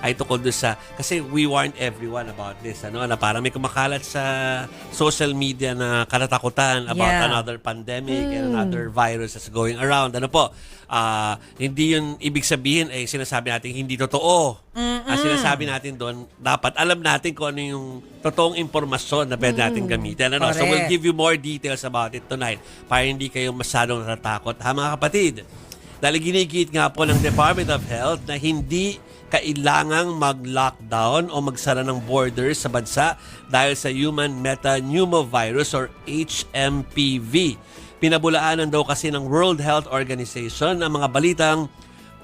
ay tukol doon sa, kasi we warned everyone about this, na parang may kumakalat sa social media na katatakutan about another pandemic and another virus that's going around. Ano po, hindi yun ibig sabihin ay sinasabi natin hindi totoo. Sinasabi natin doon, dapat alam natin kung ano yung totoong impormasyon na pwede natin gamitin. So we'll give you more details about it tonight para hindi kayo masyadong natatakot, ha mga kapatid? Dahil ginigit nga po ng Department of Health na hindi kailangang mag-lockdown o magsara ng borders sa bansa dahil sa human metapneumovirus or HMPV. Pinabulaanan daw kasi ng World Health Organization ang mga balitang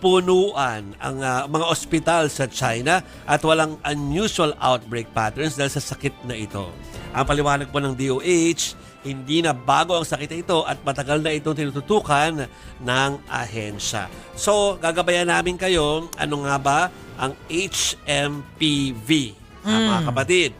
punuan ang mga ospital sa China at walang unusual outbreak patterns dahil sa sakit na ito. Ang paliwanag po ng DOH, hindi na bago ang sakit na ito at matagal na itong tinututukan ng ahensya. So, gagabayan namin kayo, ano nga ba ang HMPV, mga kapatid?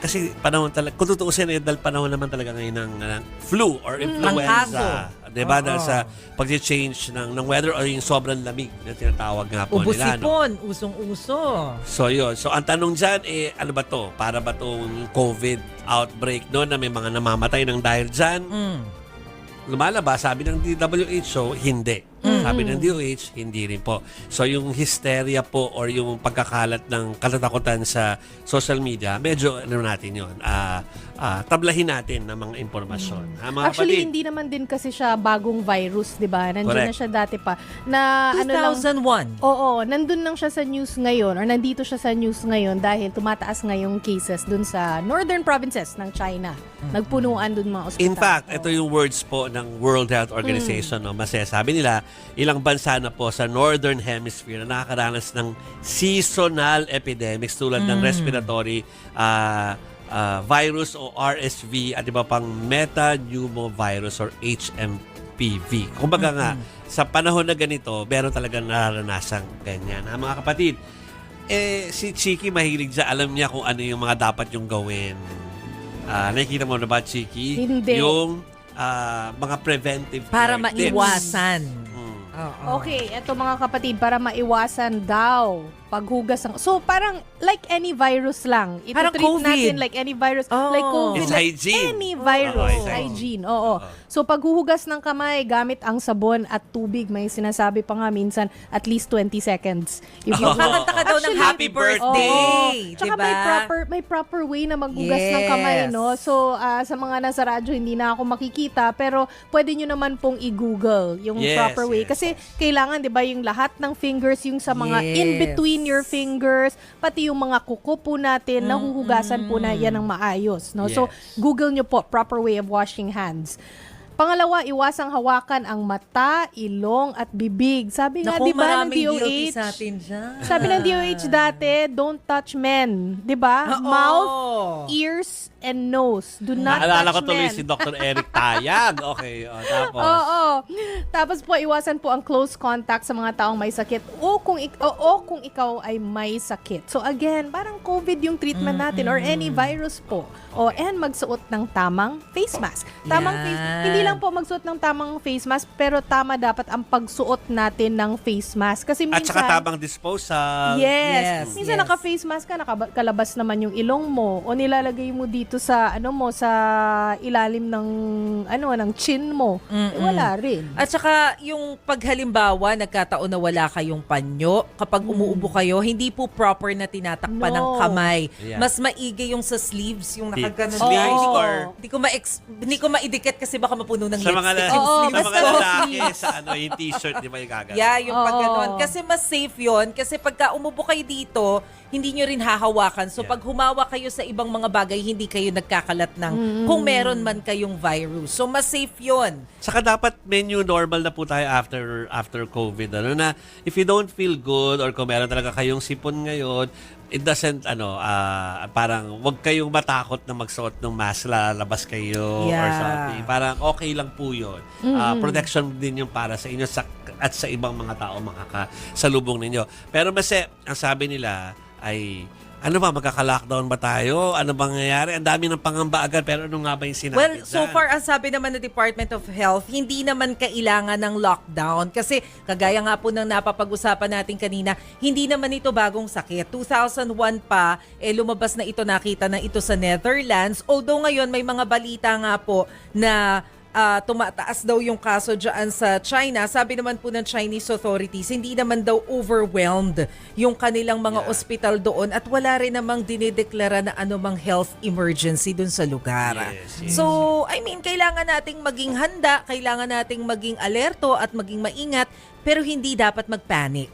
Kasi panahon talaga, kung tutuusin dahil panahon naman talaga ngayon ng flu or influenza. Diba? Dahil sa pag-change ng weather or yung sobrang lamig na tinatawag nga po nila. Ubusipon, usong-uso. So yun. So ang tanong dyan, ano ba to? Para ba tong COVID outbreak doon na may mga namamatay ng dahil dyan? Lumalabas, sabi ng WHO, hindi. Sabi ng DOH, hindi rin po. So yung hysteria po or yung pagkakalat ng katatakutan sa social media, medyo ano natin yun, tablahin natin ng mga impormasyon. Mga Actually, kapatid, hindi naman din kasi siya bagong virus, di ba? Nandiyan na siya dati pa. Na, 2001. Oo, nandun lang siya sa news ngayon or nandito siya sa news ngayon dahil tumataas ngayong cases dun sa northern provinces ng China. Nagpunuan dun mga ospital. in fact, ito yung words po ng World Health Organization. Sabi nila, ilang bansa na po sa Northern Hemisphere na nakakaranas ng seasonal epidemics tulad ng respiratory virus o RSV at iba pang metapneumovirus or HMPV. Kumbaga nga, sa panahon na ganito, meron talagang nararanasang ganyan. Mga kapatid, si Chiki mahilig dyan. Alam niya kung ano yung mga dapat yung gawin. Nakikita mo na ba, Chiki? Hindi. Yung mga preventive Para care tips. maiwasan. Okay, eto mga kapatid, para maiwasan daw paghugas ng... So, parang like any virus lang. Parang Ito-treat COVID. natin like any virus. Oh. Like COVID. It's like hygiene. Any virus. it's Hygiene. Oo. So, paghuhugas ng kamay gamit ang sabon at tubig, may sinasabi pa nga minsan at least 20 seconds. If you Kakanta ka daw ng Actually, happy birthday. Tsaka Diba? may proper way na maghugas ng kamay, no? So, sa mga nasa radyo, hindi na ako makikita, pero pwede nyo naman pong i-google yung Yes, proper way. yes. Kasi kailangan, di ba, yung lahat ng fingers, yung sa mga in-between your fingers, pati yung mga kuko po natin, nahuhugasan po na yan ng maayos, no? So, Yes. Google nyo po, proper way of washing hands. Pangalawa, iwasang hawakan ang mata, ilong, at bibig. Sabi nga, Naku, di ba, ng maraming guilty DOH, sa atin dyan. sabi ng DOH dati, don't touch men. Di ba? Oo. Mouth, ears, and nose. Do not Naalala ko touch tuloy men. si Dr. Eric Tayag. Okay, tapos. Oo. Tapos po, iwasan po ang close contact sa mga taong may sakit o kung ikaw ay may sakit. So again, parang COVID yung treatment natin or any virus po. And magsuot ng tamang face mask. Hindi lang po magsuot ng tamang face mask, pero tama dapat ang pagsuot natin ng face mask. Kasi At minsan... saka tamang disposal. Yes. Minsan yes. naka-face mask ka, nakakalabas naman yung ilong mo o nilalagay mo dito sa sa ilalim ng chin mo. Wala rin. At saka yung paghalimbawa, nagkataon na wala kayong panyo, kapag umuubo kayo, hindi po proper na tinatakpan ng No. kamay. Yeah. Mas maigi yung sa sleeves, yung nakaganon. Sleeves Oo. or Hindi ko maidikit kasi baka mapuno ng sa mga, lipstick. sa Oo, mga basta lalaki sleeves. sa yung t-shirt, di ba yung gagawin? Yeah, yung pag Oo. ganon. Kasi mas safe yon. Kasi pagka umubo kayo dito, hindi nyo rin hahawakan. So Yeah. pag humawa kayo sa ibang mga bagay, hindi kayo nagkakalat ng kung meron man kayong virus. So mas safe yon. Saka dapat menu normal na po tayo after COVID. Na if you don't feel good or kung meron talaga kayong sipon ngayon, it doesn't, parang wag kayong matakot na magsuot ng mask, lalabas kayo or Yeah. something. Parang okay lang po yun. Protection din yung para sa inyo at sa ibang mga tao makakasalubong ninyo. Pero ang sabi nila ay ano ba, magkaka-lockdown ba tayo? Ano bang nangyayari? Ang dami ng pangamba agad, pero ano nga ba yung sinabi Well, so dyan? far, ang sabi naman ng Department of Health, hindi naman kailangan ng lockdown. Kasi kagaya nga po ng napapag-usapan natin kanina, hindi naman ito bagong sakit. 2001 pa, lumabas na ito, nakita na ito sa Netherlands. Although ngayon, may mga balita nga po na tumataas daw yung kaso dyan sa China. Sabi naman po ng Chinese authorities, hindi naman daw overwhelmed yung kanilang mga ospital doon at wala rin namang dinideklara na anumang health emergency dun sa lugar. Yes. So, I mean, kailangan nating maging handa, kailangan nating maging alerto at maging maingat, pero hindi dapat magpanic.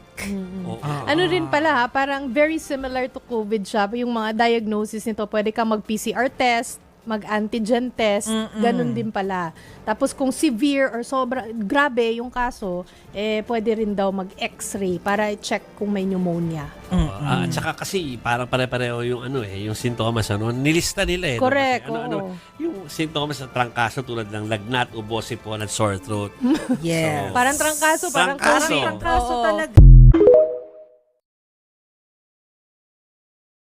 Oo. Ano rin pala ha, parang very similar to COVID siya. Yung mga diagnosis nito, pwede ka mag-PCR test, mag-antigen test, ganun din pala. Tapos kung severe or sobra grabe yung kaso, pwede rin daw mag-x-ray para i-check kung may pneumonia. At saka kasi parang pare-pareho yung yung sintomas nilista nila Correct, Diba? oo. Yung sintomas ng trangkaso tulad ng lagnat, ubo, sipon at sore throat. Yes. Parang trangkaso, parang Trangkaso. COVID. Parang kaso Oo. talaga.